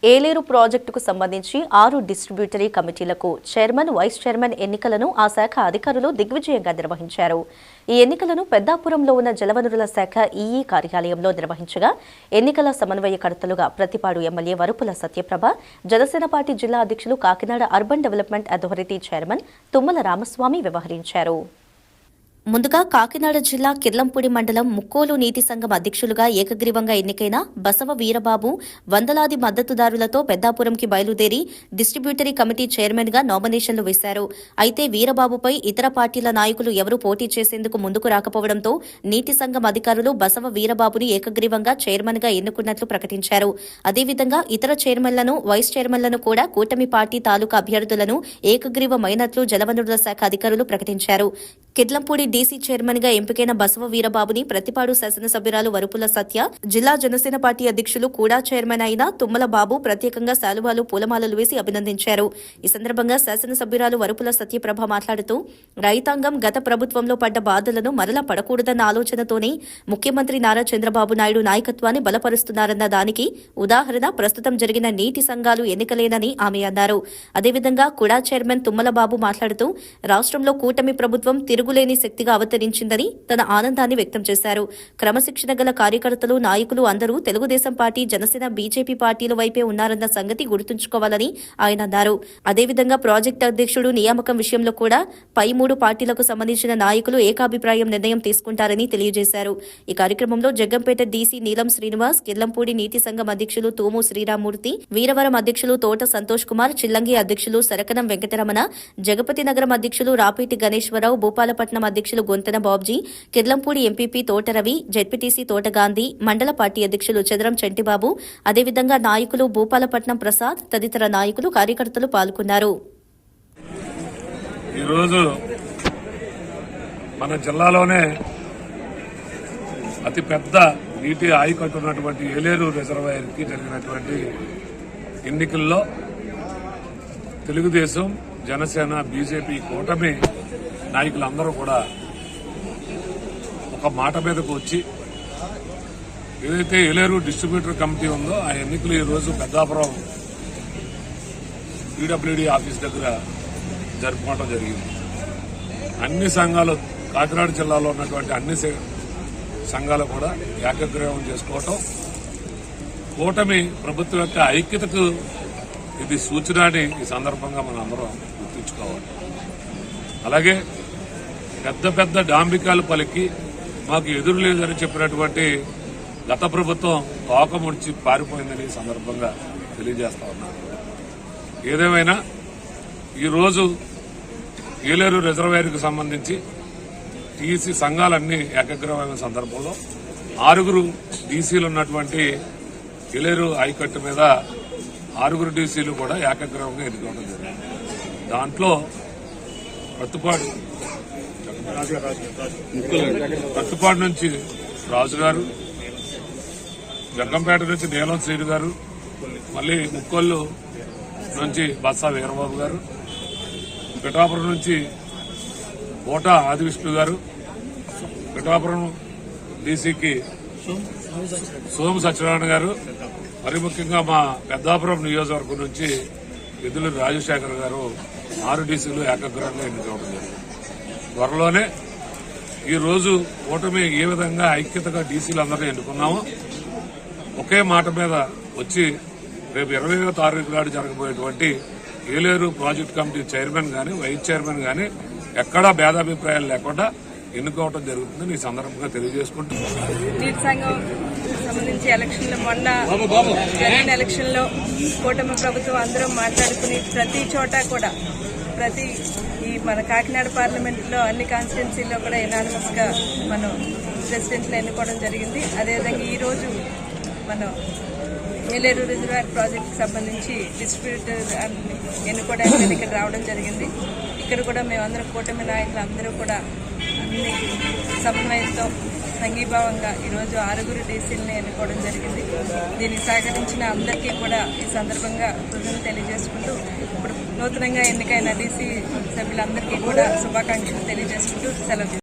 ఏలేరు ప్రాజెక్టుకు సంబంధించి 6 distributary కమిటీలకు chairman, vice chairman ఎన్నికలను ఆ శాఖ అధికారులు దిగ్విజయంగా నిర్వహించారు. ఈ ఎన్నికలను పెద్దాపురంలో ఉన్న జలవనరుల శాఖ ఈఈ కార్యాలయంలో నిర్వహించగా ఎన్నికల సమన్వయకర్తలుగా ప్రతిపాడు ఎమ్మెల్యే వరుపుల సత్యప్రభ, జనసేన పార్టీ జిల్లా అధ్యక్షులు, Kakinada urban development authority chairman Tummala Ramaswamy వ్యవహరించారు. ముందుగా కాకినాడ జిల్లా కిర్లంపూడి మండలం ముక్కోలు నీతి సంఘం అధ్యక్షులుగా ఏకగ్రీవంగా ఎన్నికైన బసవ వీరబాబు వందలాది మద్దతుదారులతో పెద్దాపురంకి బయలుదేరి డిస్ట్రిబ్యూటరీ కమిటీ చైర్మన్ గా నామినేషన్లు వేశారు. అయితే వీరబాబుపై ఇతర పార్టీల నాయకులు ఎవరూ పోటీ చేసేందుకు ముందుకు రాకపోవడంతో నీతి సంఘం అధికారులు బసవ వీరబాబుని ఏకగ్రీవంగా చైర్మన్ గా ఎన్నుకున్నట్లు ప్రకటించారు. అదేవిధంగా ఇతర చైర్మన్లను, వైస్ చైర్మన్లను కూడా కూటమి పార్టీ తాలూకా అభ్యర్థులను ఏకగ్రీవమైనట్లు జలవనరుల శాఖ అధికారులు ప్రకటించారు. కిర్లంపూడి డీసీ చైర్మన్ గా ఎంపికైన బసవ వీరబాబుని ప్రతిపాడు శాసనసభ్యురాలు వరుపుల సత్య, జిల్లా జనసేన పార్టీ అధ్యక్షులు, కూడా చైర్మన్ అయిన తుమ్మల బాబు ప్రత్యేకంగా శాలువాలు, పూలమాలలు వేసి అభినందించారు. ఈ సందర్భంగా శాసనసభ్యురాలు వరుపుల సత్యప్రభ మాట్లాడుతూ, రైతాంగం గత ప్రభుత్వంలో పడ్డ బాధలను మరలా పడకూడదన్న ఆలోచనతోనే ముఖ్యమంత్రి నారా చంద్రబాబు నాయుడు నాయకత్వాన్ని బలపరుస్తున్నారన్న దానికి ఉదాహరణ ప్రస్తుతం జరిగిన నీటి సంఘాలు ఎన్నికలేనని ఆమె అన్నారు. అదేవిధంగా కూడా చైర్మన్ తుమ్మల బాబు మాట్లాడుతూ, రాష్ట్రంలో కూటమి ప్రభుత్వం తిరుగులేని శక్తిగా అవతరించిందని తన ఆనందాన్ని వ్యక్తం చేశారు. క్రమశిక్షణ గల కార్యకర్తలు, నాయకులు అందరూ తెలుగుదేశం పార్టీ, జనసేన, బీజేపీ పార్టీల వైపే ఉన్నారన్న సంగతి గుర్తుంచుకోవాలని ఆయన అన్నారు. అదేవిధంగా ప్రాజెక్టు అధ్యక్షుడు నియామకం విషయంలో కూడా పై 3 పార్టీలకు సంబంధించిన నాయకులు ఏకాభిప్రాయం నిర్ణయం తీసుకుంటారని తెలియజేశారు. ఈ కార్యక్రమంలో జగ్గంపేట డీసీ నీలం శ్రీనివాస్, కిర్లంపూడి నీతి సంఘం అధ్యక్షులు తూము శ్రీరామూర్తి, వీరవరం అధ్యక్షులు తోట సంతోష్ కుమార్, చిల్లంగి అధ్యక్షులు సరకనం వెంకటరమణ, జగపతి నగరం అధ్యక్షులు రాపేటి గణేశ్వరరావు, భూపాలపట్నం అధ్యక్షులు గొంతన బాబ్జీ, కిర్లంపూడి ఎంపీపీ తోట రవి, జెడ్పీటీసీ తోట గాంధీ, మండల పార్టీ అధ్యక్షులు చదరం చంటిబాబు, అదేవిధంగా నాయకులు భూపాలపట్నం ప్రసాద్ తదితర నాయకులు, కార్యకర్తలు పాల్గొన్నారు. ఈరోజు మన జిల్లాలోనే అతి పెద్ద నీటి ఆయకట్టు ఉన్నటువంటి ఏలేరు రిజర్వాయర్కి జరిగినటువంటి ఎన్నికల్లో తెలుగుదేశం, జనసేన, బీజేపీ కూటమి నాయకులందరూ కూడా ఒక మాట మీదకు వచ్చి ఏదైతే ఏలేరు డిస్ట్రిబ్యూటర్ కమిటీ ఉందో ఆ ఎన్నికలు ఈరోజు పెద్దాపురం పీడబ్ల్యూడీ ఆఫీస్ దగ్గర జరుపుకోవడం జరిగింది. అన్ని సంఘాలు, కాకినాడ జిల్లాలో ఉన్నటువంటి అన్ని సంఘాలు కూడా ఏకగ్రీవం చేసుకోవటం కూటమి ప్రభుత్వం యొక్క ఐక్యతకు ఇది సూచన అని ఈ సందర్భంగా మనం అందరం గుర్తుంచుకోవాలి. అలాగే పెద్ద పెద్ద డాంబికాలు పలికి మాకు ఎదురు లేదని చెప్పినటువంటి గత ప్రభుత్వం తోక ముడిచి పారిపోయిందని ఈ సందర్భంగా తెలియజేస్తా ఉన్నారు. ఏదేమైనా ఈరోజు ఏలేరు రిజర్వాయర్కు సంబంధించి టీసీ సంఘాలన్నీ ఏకగ్రీవమైన సందర్భంలో 6 డీసీలు ఉన్నటువంటి ఏలేరు ఆయకట్టు మీద 6 డీసీలు కూడా ఏకగ్రీవంగా ఎన్నుకోవడం జరిగింది. దాంట్లో ప్రత్తుపాడు నుంచి రాజు గారు, జగ్గంపేట నుంచి నీలం శ్రీను గారు, మళ్లీ ముక్కొల్లు నుంచి బసా వీరబాబు గారు, పిఠాపురం నుంచి కోట ఆదివిష్ణు గారు, పిఠాపురం డీసీకి సోము సత్యనారాయణ గారు, మరి ముఖ్యంగా మా పెద్దాపురం నియోజకవర్గం నుంచి ఎద్దుల రాజశేఖర్ గారు 6 డీసీలు ఏకగ్రీవంగా ఎన్నుకోవడం జరిగింది. త్వరలోనే ఈ రోజు కూటమి ఏ విధంగా ఐక్యతగా డీసీలు అందరూ ఎన్నుకున్నామో ఒకే మాట మీద వచ్చి రేపు 20వ తారీఖు నాడు జరగబోయేటువంటి ఏలేరు ప్రాజెక్టు కమిటీ చైర్మన్ గాని, వైస్ చైర్మన్ గాని ఎక్కడా భేదాభిప్రాయాలు లేకుండా ఎన్నుకోవడం జరుగుతుందని ఈ సందర్భంగా తెలియజేసుకుంటున్నాం. నీటి సంఘం సంబంధించి ఎలక్షన్లో మొన్న జరిగిన ఎలక్షన్లో కూటమి ప్రభుత్వం అందరూ మాట్లాడుకుని ప్రతి చోట కూడా ఈ మన కాకినాడ పార్లమెంట్ లో అన్ని కాన్స్టిట్యున్సీల్లో కూడా ఎనానిమస్ గా మనం ప్రెసిడెంట్లు ఎన్నుకోవడం జరిగింది. అదేవిధంగా ఈ రోజు మనం ఏలేరు రిజర్వాయర్ ప్రాజెక్ట్ సంబంధించి డిస్ట్రిబ్యూటర్ ఎన్నుకోవడానికి ఇక్కడ రావడం జరిగింది. ఇక్కడ కూడా మేమందరం కూటమి నాయకులు అందరూ కూడా అన్ని సమన్వయంతో సంఘీభావంగా ఈరోజు 6 డీసీలని ఎన్నుకోవడం జరిగింది. దీనికి సహకరించిన అందరికీ కూడా ఈ సందర్భంగా కృతజ్ఞతలు తెలియజేసుకుంటూ ఇప్పుడు నూతనంగా ఎన్నికైన డీసీ సభ్యులందరికీ కూడా శుభాకాంక్షలు తెలియజేసుకుంటూ సెలవు.